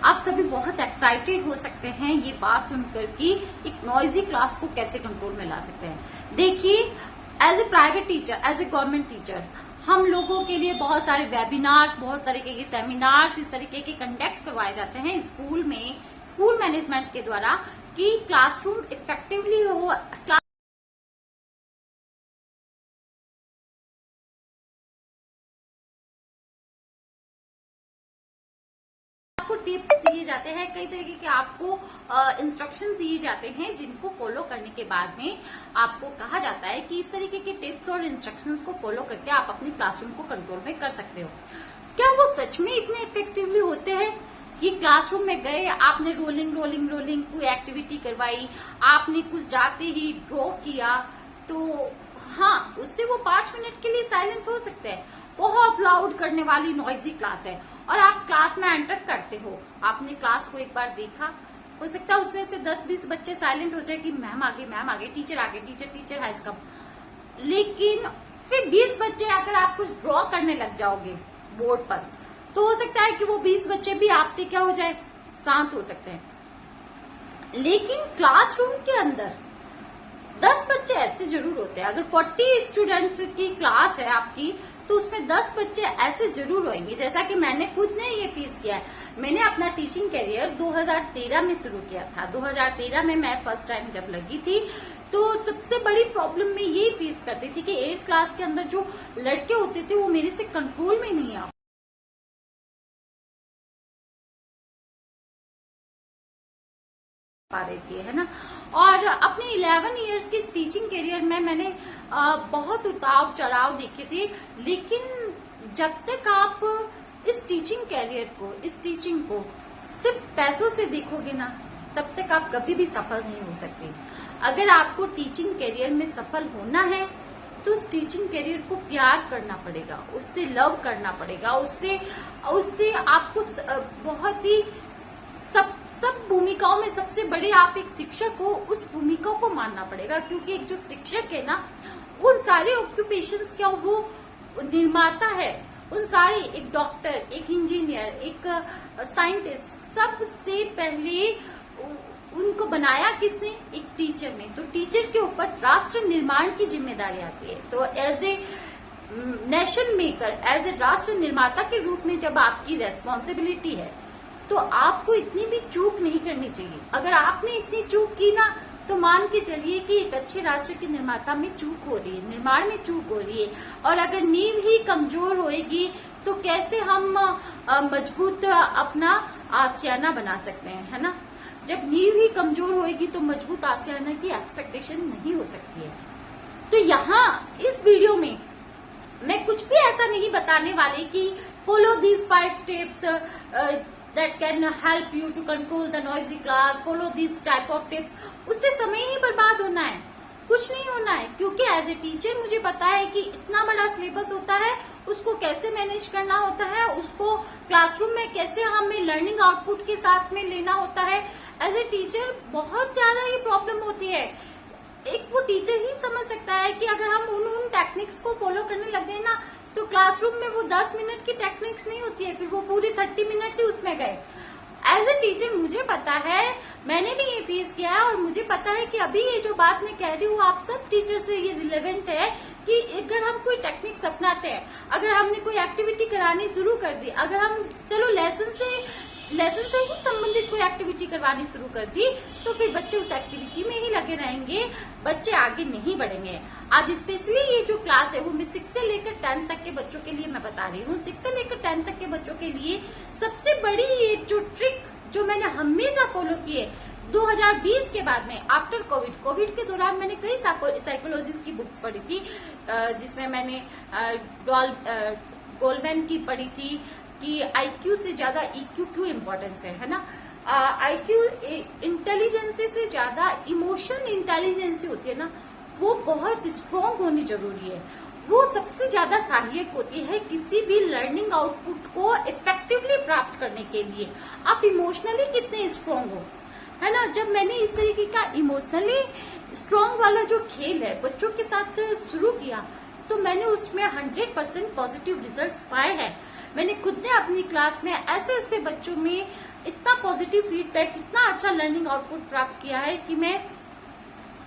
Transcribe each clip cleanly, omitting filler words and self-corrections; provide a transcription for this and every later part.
आप सभी बहुत एक्साइटेड हो सकते हैं ये बात सुनकर कि एक नॉइजी क्लास को कैसे कंट्रोल में ला सकते हैं। देखिए, as a private teacher, as a government teacher, हम लोगों के लिए बहुत सारे वेबिनार्स, बहुत तरीके के सेमिनार्स इस तरीके के कंडक्ट करवाए जाते हैं स्कूल में, स्कूल मैनेजमेंट के द्वारा, कि क्लासरूम इफेक्टिवली हो, आपको टिप्स दिए जाते हैं, कई तरीके के आपको इंस्ट्रक्शन दिए जाते हैं जिनको फॉलो करने के बाद में आपको कहा जाता है कि इस तरीके के टिप्स और इंस्ट्रक्शंस को फॉलो करके आप अपनी क्लासरूम को कंट्रोल में कर सकते हो। क्या वो सच में इतने इफेक्टिवली होते हैं कि क्लासरूम में गए, आपने रोलिंग कोई एक्टिविटी करवाई, आपने कुछ जाते ही ड्रॉ किया, तो हाँ, उससे वो 5 मिनट के लिए साइलेंस हो सकते हैं। बहुत लाउड करने वाली नॉइजी क्लास है और आप क्लास में एंटर करते हो, आपने क्लास को एक बार देखा, हो सकता है उसमें से 10-20 बच्चे साइलेंट हो जाए कि मैम आगे, टीचर आगे, टीचर हैज कम। लेकिन फिर 20 बच्चे अगर आप कुछ ड्रॉ करने लग जाओगे बोर्ड पर, तो हो सकता है कि वो 20 बच्चे भी आपसे क्या हो जाए, शांत हो सकते हैं। लेकिन क्लासरूम के अंदर 10 बच्चे ऐसे जरूर होते हैं। अगर 40 स्टूडेंट्स की क्लास है आपकी, तो उसमें 10 बच्चे ऐसे जरूर होंगे। जैसा कि मैंने खुद ने ये फेस किया है। मैंने अपना टीचिंग करियर 2013 में शुरू किया था। 2013 में मैं फर्स्ट टाइम जब लगी थी, तो सबसे बड़ी प्रॉब्लम मैं ये फेस करती थी कि 8th क्लास के अंदर जो लड़के होते थे वो मेरे से कंट्रोल में नहीं आ पा रही थी, है ना। और अपने 11 इयर्स की टीचिंग करियर में मैंने बहुत उतार चढ़ाव देखे थे। लेकिन जब तक आप इस टीचिंग करियर को, इस टीचिंग को सिर्फ पैसों से देखोगे ना, तब तक आप कभी भी सफल नहीं हो सकते। अगर आपको टीचिंग करियर में सफल होना है तो उस टीचिंग करियर को प्यार करना पड़ेगा, उससे लव करना पड़ेगा, उससे आपको बहुत ही सब भूमिकाओं में सबसे बड़े आप एक शिक्षक हो, उस भूमिका को मानना पड़ेगा। क्योंकि एक जो शिक्षक है ना, उन सारे ऑक्यूपेशंस क्या वो निर्माता है, उन सारे, एक डॉक्टर, एक इंजीनियर, एक साइंटिस्ट, सबसे पहले उनको बनाया किसने, एक टीचर ने। तो टीचर के ऊपर राष्ट्र निर्माण की जिम्मेदारी आती है। तो as a nation maker, as a राष्ट्र निर्माता के रूप में जब आपकी रेस्पॉन्सिबिलिटी है, तो आपको इतनी भी चूक नहीं करनी चाहिए। अगर आपने इतनी चूक की ना, तो मान के चलिए कि एक अच्छे राष्ट्र के निर्माता में चूक हो रही है, निर्माण में चूक हो रही है। और अगर नींव ही कमजोर होएगी तो कैसे हम मजबूत अपना आशियाना बना सकते हैं, है ना। जब नींव ही कमजोर होएगी तो मजबूत आशियाना की एक्सपेक्टेशन नहीं हो सकती है। तो यहाँ इस वीडियो में मैं कुछ भी ऐसा नहीं बताने वाली कि follow these 5 tips that can help you to control the noisy class, follow these type of tips। उससे समय ही बर्बाद होना है, कुछ नहीं होना है। क्योंकि एज ए टीचर मुझे पता है कि इतना बड़ा सिलेबस होता है, उसको कैसे मैनेज करना होता है, उसको क्लासरूम में कैसे हमें लर्निंग आउटपुट के साथ में लेना होता है। एज ए टीचर बहुत ज्यादा ये प्रॉब्लम होती है। एक वो टीचर ही समझ सकता है कि अगर हम उन टेक्निक्स को फॉलो करने लग गए ना, तो क्लासरूम में वो 10 मिनट की टेक्निक्स नहीं होती है, फिर वो पूरी 30 मिनट ही उसमें गए। एज ए टीचर मुझे पता है, मैंने भी ये फेस किया है, और मुझे पता है कि अभी ये जो बात मैं कह रही हूँ आप सब टीचर से ये रिलेवेंट है कि अगर हम कोई टेक्निक्स अपनाते हैं, अगर हमने कोई एक्टिविटी करानी शुरू कर दी, अगर हम चलो लेसन से ही संबंधित कोई एक्टिविटी करवानी शुरू कर दी, तो फिर बच्चे उस एक्टिविटी में ही लगे रहेंगे, बच्चे आगे नहीं बढ़ेंगे। आज स्पेशली ये जो क्लास है वो मैं 6 से लेकर 10 तक के बच्चों के लिए मैं बता रही हूँ। 6 से लेकर 10 तक के बच्चों के लिए सबसे बड़ी ये जो ट्रिक जो मैंने हमेशा फॉलो की है 2020 के बाद में, आफ्टर कोविड के दौरान मैंने कई साइकोलॉजी की बुक्स पढ़ी थी, जिसमें मैंने गोल्डमैन की पढ़ी थी कि IQ से ज्यादा EQ क्यों इम्पोर्टेंस है ना। IQ इंटेलिजेंस से ज्यादा इमोशन इंटेलिजेंस होती है ना, वो बहुत स्ट्रॉन्ग होनी जरूरी है। वो सबसे ज्यादा सहायक होती है किसी भी लर्निंग आउटपुट को इफेक्टिवली प्राप्त करने के लिए। आप इमोशनली कितने स्ट्रॉन्ग हो, है ना। जब मैंने इस तरीके का इमोशनली स्ट्रॉन्ग वाला जो खेल है बच्चों के साथ शुरू किया, तो मैंने उसमें 100% पॉजिटिव रिजल्ट्स पाए हैं। मैंने खुद ने अपनी क्लास में ऐसे ऐसे बच्चों में इतना पॉजिटिव फीडबैक, इतना अच्छा लर्निंग आउटपुट प्राप्त किया है कि मैं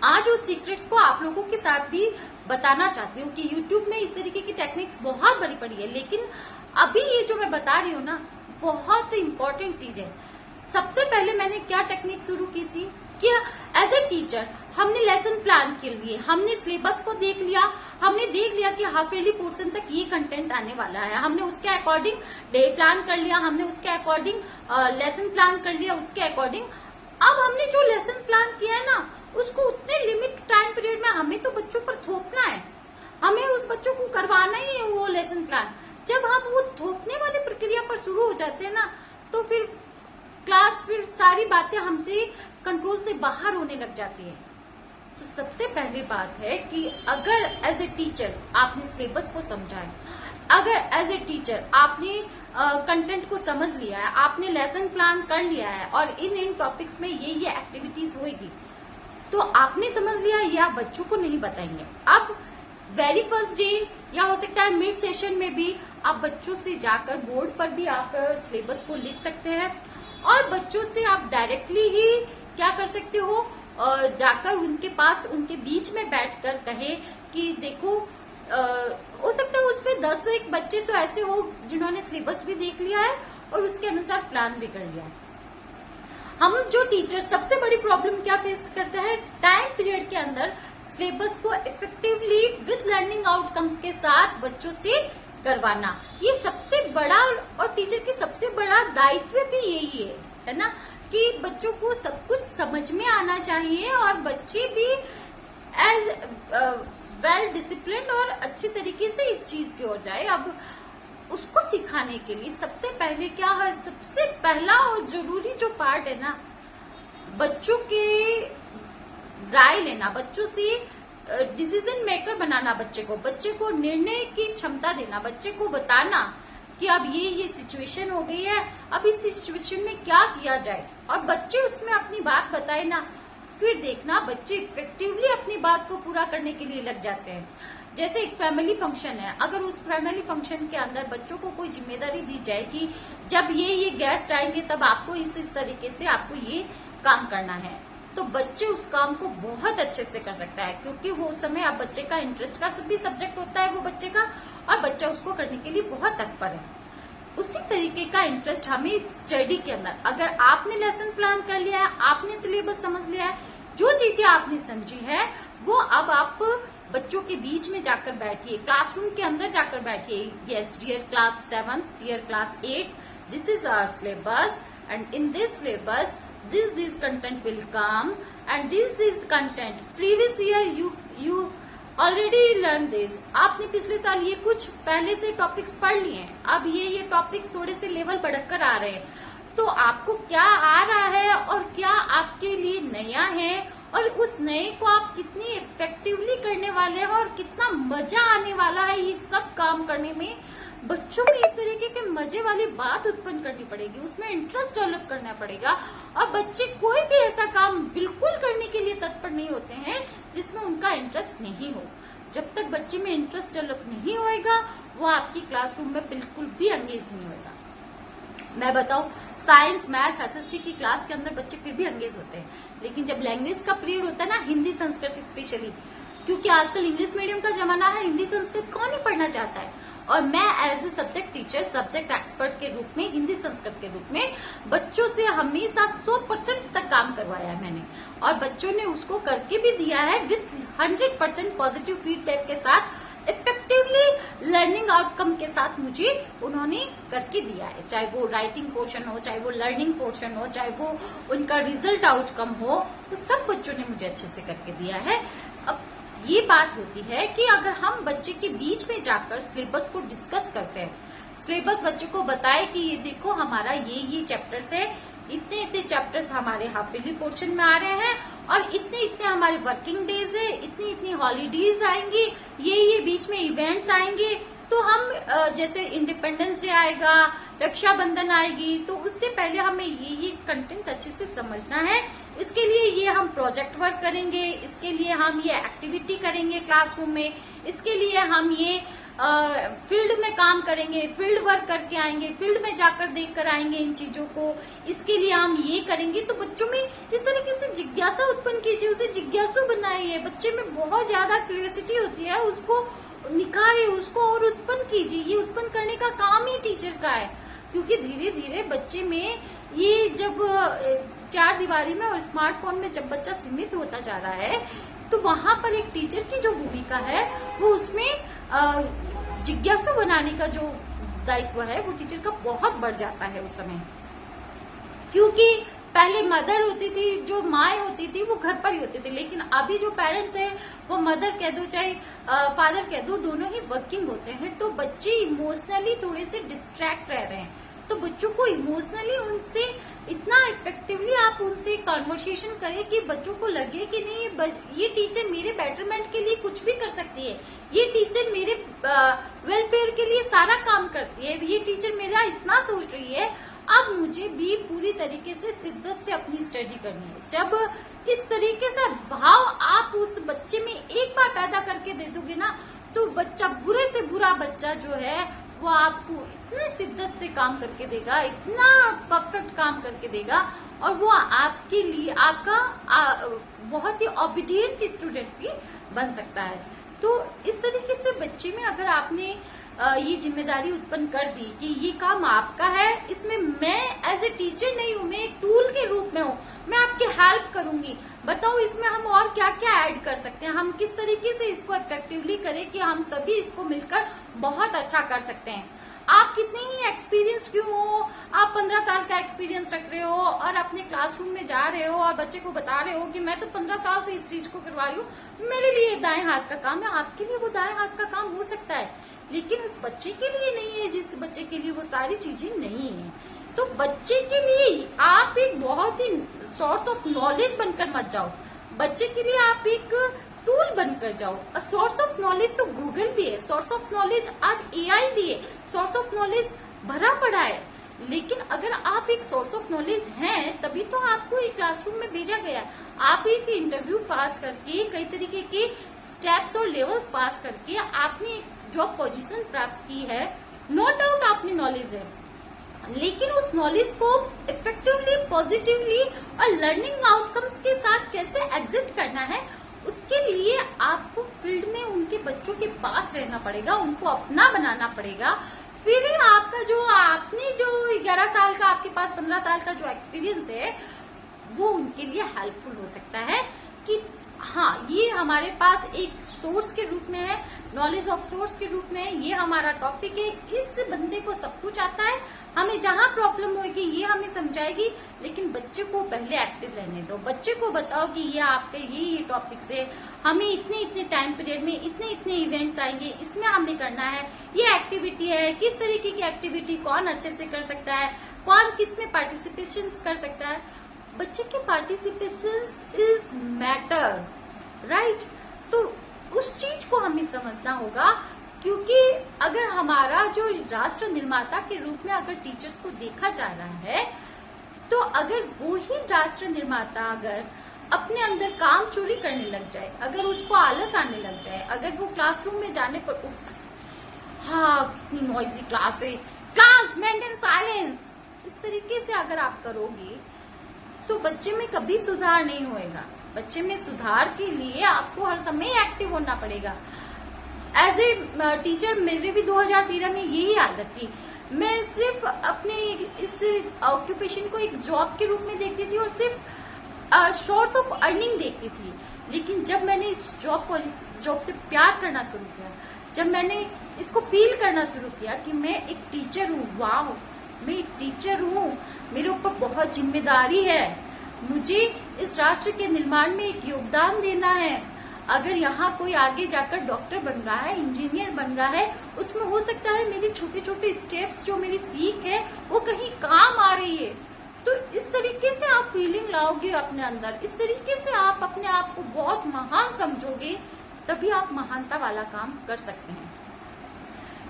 आज उस सीक्रेट्स को आप लोगों के साथ भी बताना चाहती हूँ कि YouTube में इस तरीके की टेक्निक्स बहुत बड़ी पड़ी है, लेकिन अभी ये जो मैं बता रही हूँ ना, बहुत इंपॉर्टेंट चीज है। सबसे पहले मैंने क्या टेक्निक शुरू की थी कि एज ए टीचर हमने लेसन प्लान के लिए हमने सिलेबस को देख लिया, हमने देख लिया कि हाफ ईयरली पोर्शन तक ये कंटेंट आने वाला है, हमने उसके अकॉर्डिंग डे प्लान कर लिया, हमने उसके अकॉर्डिंग लेसन प्लान कर लिया, उसके अकॉर्डिंग अब हमने जो लेसन प्लान किया है ना, उसको उतने लिमिट टाइम पीरियड में हमें तो बच्चों पर थोपना है, हमें उस बच्चों को करवाना ही है वो लेसन प्लान। जब हम वो थोपने वाली प्रक्रिया पर शुरू हो जाते हैं ना, तो फिर क्लास, फिर सारी बातें हमसे कंट्रोल से बाहर होने लग जाती है। तो सबसे पहली बात है कि अगर एज ए टीचर आपने सिलेबस को समझा है, अगर एज ए टीचर आपने कंटेंट को समझ लिया है, आपने लेसन प्लान कर लिया है और इन टॉपिक्स में ये एक्टिविटीज होगी, तो आपने समझ लिया, ये आप बच्चों को नहीं बताएंगे। अब वेरी फर्स्ट डे या हो सकता है मिड सेशन में भी आप बच्चों से जाकर बोर्ड पर भी आप सिलेबस को लिख सकते हैं और बच्चों से आप डायरेक्टली ही क्या कर सकते हो, जाकर उनके पास, उनके बीच में बैठकर कहे कि देखो, हो सकता है उस पे 10-1 बच्चे तो ऐसे हो जिन्होंने सिलेबस भी देख लिया है और उसके अनुसार प्लान भी कर लिया है। हम जो टीचर सबसे बड़ी प्रॉब्लम क्या फेस करते हैं, टाइम पीरियड के अंदर सिलेबस को इफेक्टिवली विद लर्निंग आउटकम्स के साथ बच्चों से करवाना। ये सबसे बड़ा और टीचर की सबसे बड़ा दायित्व भी यही है ना, कि बच्चों को सब कुछ समझ में आना चाहिए और बच्चे भी एज वेल डिसिप्लिन्ड और अच्छी तरीके से इस चीज की ओर जाए। अब उसको सिखाने के लिए सबसे पहले क्या है, सबसे पहला और जरूरी जो पार्ट है ना, बच्चों के राय लेना, बच्चों से डिसीजन मेकर बनाना, बच्चे को निर्णय की क्षमता देना, बच्चे को बताना कि अब ये सिचुएशन हो गई है, अब इस सिचुएशन में क्या किया जाए, और बच्चे उसमें अपनी बात बताए ना, फिर देखना बच्चे इफेक्टिवली अपनी बात को पूरा करने के लिए लग जाते हैं। जैसे एक फैमिली फंक्शन है, अगर उस फैमिली फंक्शन के अंदर बच्चों को कोई जिम्मेदारी दी जाए कि जब ये गेस्ट आएंगे तब आपको इस तरीके से आपको ये काम करना है, तो बच्चे उस काम को बहुत अच्छे से कर सकता है, क्योंकि वो उस समय अब बच्चे का इंटरेस्ट का भी सब्जेक्ट होता है वो बच्चे का, और बच्चा उसको करने के लिए बहुत तत्पर है। उसी तरीके का इंटरेस्ट हमें स्टडी के अंदर, अगर आपने लेसन प्लान कर लिया है, आपने सिलेबस समझ लिया है, जो चीजें आपने समझी है वो अब आप बच्चों के बीच में जाकर बैठिए, क्लासरूम के अंदर जाकर बैठिए। Yes dear class 7, dear class 8, this is our syllabus and in this syllabus this content will come and this content previous year you already learned this। आपने पिछले साल ये कुछ पहले से टॉपिक्स पढ़ लिए हैं, अब ये टॉपिक्स थोड़े से लेवल बढ़कर आ रहे हैं, तो आपको क्या आ रहा है और क्या आपके लिए नया है और उस नए को आप कितनी इफेक्टिवली करने वाले हैं और कितना मजा आने वाला है ये सब काम करने में। बच्चों में इस तरीके के मजे वाली बात उत्पन्न करनी पड़ेगी, उसमें इंटरेस्ट डेवलप करना पड़ेगा, और बच्चे कोई भी ऐसा काम बिल्कुल करने के लिए तत्पर नहीं होते हैं जिसमें उनका इंटरेस्ट नहीं हो। जब तक बच्चे में इंटरेस्ट डेवलप नहीं होएगा वो आपकी क्लासरूम में बिल्कुल भी एंगेज नहीं होगा। मैं बताऊं, साइंस, मैथ्स, एसएसटी की क्लास के अंदर बच्चे फिर भी एंगेज होते हैं, लेकिन जब लैंग्वेज का पीरियड होता है ना, हिंदी संस्कृत स्पेशली, क्योंकि आजकल इंग्लिश मीडियम का जमाना है, हिंदी संस्कृत कौन नहीं पढ़ना चाहता है, और मैं as a subject teacher, subject expert के रूप में, हिंदी संस्कृत के रूप में बच्चों से हमेशा 100% तक काम करवाया है मैंने, और बच्चों ने उसको करके भी दिया है विथ 100% पॉजिटिव फीडबैक के साथ, इफेक्टिवली लर्निंग आउटकम के साथ मुझे उन्होंने करके दिया है। चाहे वो राइटिंग पोर्शन हो, चाहे वो लर्निंग पोर्शन हो, चाहे वो उनका रिजल्ट आउटकम हो, तो सब बच्चों ने मुझे अच्छे से करके दिया है। अब ये बात होती है कि अगर हम बच्चे के बीच में जाकर सिलेबस को डिस्कस करते हैं, सिलेबस बच्चे को बताए कि ये देखो हमारा ये चैप्टर्स है, इतने चैप्टर्स हमारे हाफ ईयरली पोर्शन में आ रहे हैं, और इतने हमारे वर्किंग डेज है, इतनी हॉलीडेज आएंगी, ये बीच में इवेंट्स आएंगे, तो हम जैसे इंडिपेंडेंस डे आएगा, रक्षाबंधन आएगी, तो उससे पहले हमें ये कंटेंट अच्छे से समझना है। इसके लिए ये हम प्रोजेक्ट वर्क करेंगे, इसके लिए हम ये एक्टिविटी करेंगे क्लासरूम में, इसके लिए हम ये फील्ड में काम करेंगे, फील्ड वर्क करके आएंगे, फील्ड में जाकर देख कर आएंगे इन चीजों को, इसके लिए हम ये करेंगे। तो बच्चों में इस तरीके से जिज्ञासा उत्पन्न कीजिए, उसे जिज्ञासु बनाइए। बच्चे में बहुत ज्यादा क्यूरियोसिटी होती है, उसको निखारिए, उसको और उत्पन्न कीजिए। ये उत्पन्न करने का काम ही टीचर का है, क्योंकि धीरे धीरे बच्चे में ये जब चार दीवारी में और स्मार्टफोन में जब बच्चा सीमित होता जा रहा है, तो वहां पर एक टीचर की जो भूमिका है वो उसमें जिज्ञासु बनाने का जो दायित्व है वो टीचर का बहुत बढ़ जाता है उस समय। क्योंकि पहले मदर होती थी, जो माँ होती थी वो घर पर ही होती थी, लेकिन अभी जो पेरेंट्स है वो मदर कह दो चाहे फादर कह दो, दोनों ही वर्किंग होते हैं। तो बच्चे इमोशनली थोड़े से डिस्ट्रैक्ट रह रहे हैं। तो बच्चों को इमोशनली उनसे इतना इफेक्टिवली आप उनसे कॉन्वर्सेशन करें कि बच्चों को लगे कि नहीं ये टीचर मेरे बेटरमेंट के लिए कुछ भी कर सकती है, ये टीचर मेरे वेलफेयर के लिए सारा काम करती है, ये टीचर मेरा इतना सोच रही है, अब मुझे भी पूरी तरीके से शिद्दत से अपनी स्टडी करनी है। जब इस तरीके से भाव आप उस बच्चे में एक बार पैदा करके दे दोगे ना, तो बच्चा, बुरे से बुरा बच्चा जो है वो आपको इतने शिद्दत से काम करके देगा, इतना परफेक्ट काम करके देगा, और वो आपके लिए आपका बहुत ही ओबीडिएंट स्टूडेंट भी बन सकता है। तो इस तरीके से बच्चे में अगर आपने ये जिम्मेदारी उत्पन्न कर दी कि ये काम आपका है, इसमें मैं एज ए टीचर नहीं हूँ, मैं एक टूल के रूप में हूँ, मैं आपकी हेल्प करूंगी, बताओ इसमें हम और क्या क्या ऐड कर सकते हैं, हम किस तरीके से इसको इफेक्टिवली करें कि हम सभी इसको मिलकर बहुत अच्छा कर सकते हैं। आप कितने ही एक्सपीरियंस क्यों हो, आप 15 साल का एक्सपीरियंस रख रहे हो और अपने क्लासरूम में जा रहे हो और बच्चे को बता रहे हो कि मैं तो 15 साल से इस चीज को करवा रही हूँ, मेरे लिए दाएं हाथ का काम है, आपके लिए वो दाएं हाथ का काम हो सकता है, लेकिन उस बच्चे के लिए नहीं है जिस बच्चे के लिए वो सारी चीजें नहीं है। तो बच्चे के लिए आप एक बहुत ही सोर्स ऑफ नॉलेज बनकर मत जाओ, बच्चे के लिए आप एक टूल बनकर जाओ। सोर्स ऑफ नॉलेज तो गूगल भी है, सोर्स ऑफ नॉलेज आज एआई भी है, सोर्स ऑफ नॉलेज भरा पड़ा है, लेकिन अगर आप एक सोर्स ऑफ नॉलेज हैं तभी तो आपको एक क्लासरूम में भेजा गया है। आप एक इंटरव्यू पास करके, कई तरीके के स्टेप्स और लेवल्स पास करके आपने एक जॉब पोजीशन प्राप्त की है, नो डाउट आपने नॉलेज है, लेकिन उस नॉलेज को इफेक्टिवली, पॉजिटिवली और लर्निंग आउटकम्स के साथ कैसे एग्जिट करना है, उसके लिए आपको फील्ड में उनके बच्चों के पास रहना पड़ेगा, उनको अपना बनाना पड़ेगा। फिर आपका जो आपने जो 11 साल का, आपके पास 15 साल का जो एक्सपीरियंस है वो उनके लिए हेल्पफुल हो सकता है कि हाँ, ये हमारे पास एक सोर्स के रूप में है, नॉलेज ऑफ सोर्स के रूप में है, ये हमारा टॉपिक है, इस बंदे को सब कुछ आता है, हमें जहां प्रॉब्लम होगी ये हमें समझाएगी, लेकिन बच्चे को पहले एक्टिव रहने दो, बच्चे को बताओ कि ये आपके ये टॉपिक्स है, हमें इतने इतने टाइम पीरियड में इतने इतने इवेंट्स आएंगे, इसमें हमें करना है, ये एक्टिविटी है, किस तरीके की एक्टिविटी कौन अच्छे से कर सकता है, कौन किस में पार्टिसिपेशन कर सकता है। बच्चे के पार्टिसिपेशन इज मैटर, राइट। तो उस चीज को हमें समझना होगा, क्योंकि अगर हमारा जो राष्ट्र निर्माता के रूप में अगर टीचर्स को देखा जा रहा है, तो अगर वो ही राष्ट्र निर्माता अगर अपने अंदर काम चोरी करने लग जाए, अगर उसको आलस आने लग जाए, अगर वो क्लासरूम में जाने पर हाँ कितनी नॉइजी क्लास है, क्लास मेंटेन साइलेंस, इस तरीके से अगर आप करोगे तो बच्चे में कभी सुधार नहीं होएगा। बच्चे में सुधार के लिए आपको हर समय एक्टिव होना पड़ेगा। एज ए टीचर मेरे भी 2013 में यही आदत थी, मैं सिर्फ अपने इस ऑक्यूपेशन को एक जॉब के रूप में देखती थी और सिर्फ सोर्स ऑफ अर्निंग देखती थी, लेकिन जब मैंने इस जॉब से प्यार करना शुरू किया, जब मैंने इसको फील करना शुरू किया कि मैं एक टीचर हूँ, वाह मैं एक टीचर हूँ, मेरे ऊपर बहुत जिम्मेदारी है, मुझे इस राष्ट्र के निर्माण में एक योगदान देना है। अगर यहाँ कोई आगे जाकर डॉक्टर बन रहा है, इंजीनियर बन रहा है, उसमें हो सकता है मेरी छोटे छोटे स्टेप्स जो मेरी सीख है वो कहीं काम आ रही है। तो इस तरीके से आप फीलिंग लाओगे अपने अंदर, इस तरीके से आप अपने आप को बहुत महान समझोगे, तभी आप महानता वाला काम कर सकते हैं।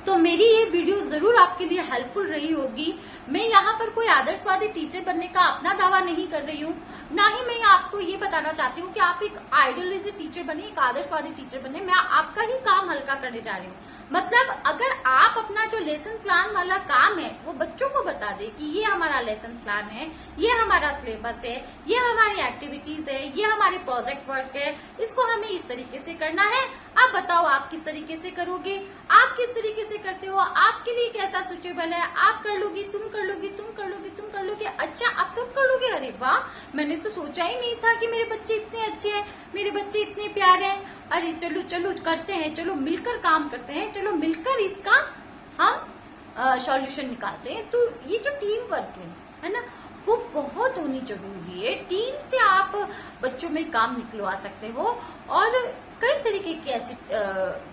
तो मेरी ये वीडियो जरूर आपके लिए हेल्पफुल रही होगी। मैं यहाँ पर कोई आदर्शवादी टीचर बनने का अपना दावा नहीं कर रही हूँ, ना ही मैं आपको ये बताना चाहती हूँ कि आप एक आइडियलिस्ट टीचर बने, एक आदर्शवादी टीचर बने। मैं आपका ही काम हल्का करने जा रही हूँ। मतलब अगर आप अपना जो लेसन प्लान वाला काम है वो बच्चों को बता दे कि ये हमारा लेसन प्लान है, ये हमारा सिलेबस है, ये हमारी एक्टिविटीज है, ये हमारे प्रोजेक्ट वर्क है, इसको हमें इस तरीके से करना है, आप बताओ आप किस तरीके से करोगे, आप किस तरीके से करते हो, आपके लिए कैसा सुटेबल है, आप कर लोगे, तुम कर लोगे, तुम कर लोगे, तुम कर लोगे, अच्छा आप सब कर लोगे, अरे वाह, मैंने तो सोचा ही नहीं था कि मेरे बच्चे इतने अच्छे हैं, मेरे बच्चे इतने प्यारे हैं, अरे चलो चलो करते हैं, चलो मिलकर काम करते हैं, चलो मिलकर इसका हम सॉल्यूशन निकालते हैं। तो ये जो टीम वर्क है ना, वो बहुत होनी जरूरी है। टीम से आप बच्चों में काम निकलवा सकते हो। और कई तरीके की ऐसी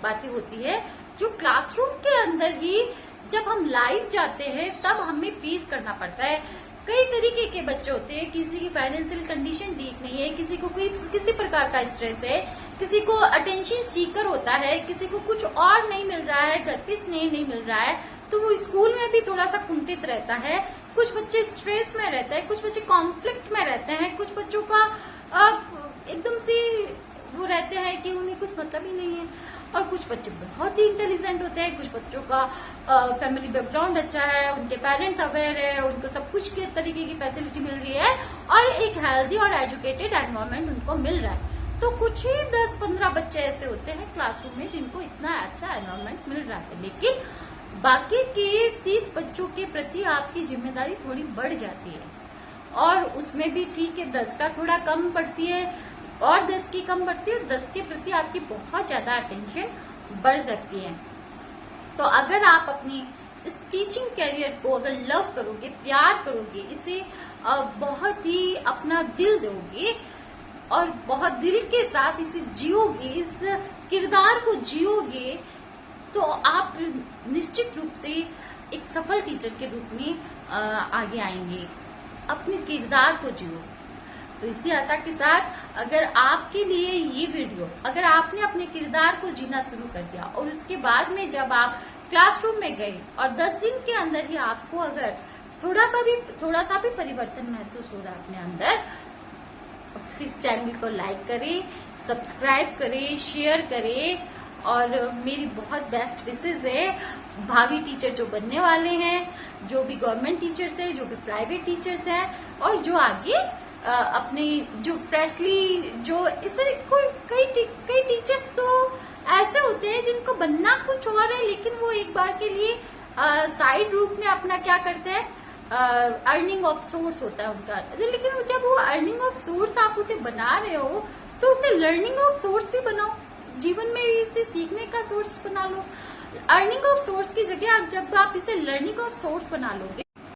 बातें होती है जो क्लासरूम के अंदर ही जब हम लाइव जाते हैं तब हमें फेस करना पड़ता है। कई तरीके के बच्चे होते हैं, किसी की फाइनेंशियल कंडीशन ठीक नहीं है, किसी को किसी प्रकार का स्ट्रेस है, किसी को अटेंशन सीकर होता है, किसी को कुछ और नहीं मिल रहा है, घर पे स्नेह नहीं मिल रहा है, तो वो स्कूल में भी थोड़ा सा कुंठित रहता है। कुछ बच्चे स्ट्रेस में रहते हैं, कुछ बच्चे कॉन्फ्लिक्ट में रहते हैं, कुछ बच्चों का एकदम से वो रहते हैं कि उन्हें कुछ मतलब ही नहीं है, और कुछ बच्चे बहुत ही इंटेलिजेंट होते हैं, कुछ बच्चों का फैमिली बैकग्राउंड अच्छा है, उनके पेरेंट्स अवेयर है, उनको सब कुछ के तरीके की फैसिलिटी मिल रही है और एक हेल्दी और एजुकेटेड एनवायरनमेंट उनको मिल रहा है। तो कुछ ही 10-15 बच्चे ऐसे होते हैं क्लासरूम में जिनको इतना अच्छा एनवायरनमेंट मिल रहा है, लेकिन बाकी के 30 बच्चों के प्रति आपकी जिम्मेदारी थोड़ी बढ़ जाती है, और उसमें भी ठीक है 10 का थोड़ा कम पड़ती है और 10 की कम पड़ती है, 10 के प्रति आपकी बहुत ज्यादा अटेंशन बढ़ सकती है। तो अगर आप अपनी इस टीचिंग कैरियर को अगर लव करोगे, प्यार करोगे, इसे बहुत ही अपना दिल दोगे और बहुत दिल के साथ इसे जियोगे, इस किरदार को जियोगे, तो आप निश्चित रूप से एक सफल टीचर के रूप में आगे आएंगे। अपने किरदार को जियो। तो इसी आशा के साथ अगर आपके लिए ये वीडियो, अगर आपने अपने किरदार को जीना शुरू कर दिया और उसके बाद में जब आप क्लासरूम में गए और 10 दिन के अंदर ही आपको अगर थोड़ा सा भी परिवर्तन महसूस हो रहा है अपने अंदर, तो इस चैनल को लाइक करें, सब्सक्राइब करें, शेयर करें, और मेरी बहुत बेस्ट विशेष है भावी टीचर जो बनने वाले हैं, जो भी गवर्नमेंट टीचर्स हैं, जो भी प्राइवेट टीचर्स हैं, और जो आगे अपने जो फ्रेशली जो इस तरह कई टीचर्स तो ऐसे होते हैं जिनको बनना कुछ और है, लेकिन वो एक बार के लिए साइड रूप में अपना क्या करते हैं, अर्निंग ऑफ सोर्स होता है उनका, लेकिन जब वो अर्निंग ऑफ सोर्स आप उसे बना रहे हो तो उसे लर्निंग ऑफ सोर्स भी बनाओ, जीवन में इसे सीखने का सोर्स बना लो। अर्निंग ऑफ सोर्स की जगह जब आप इसे लर्निंग ऑफ सोर्स बना लोगे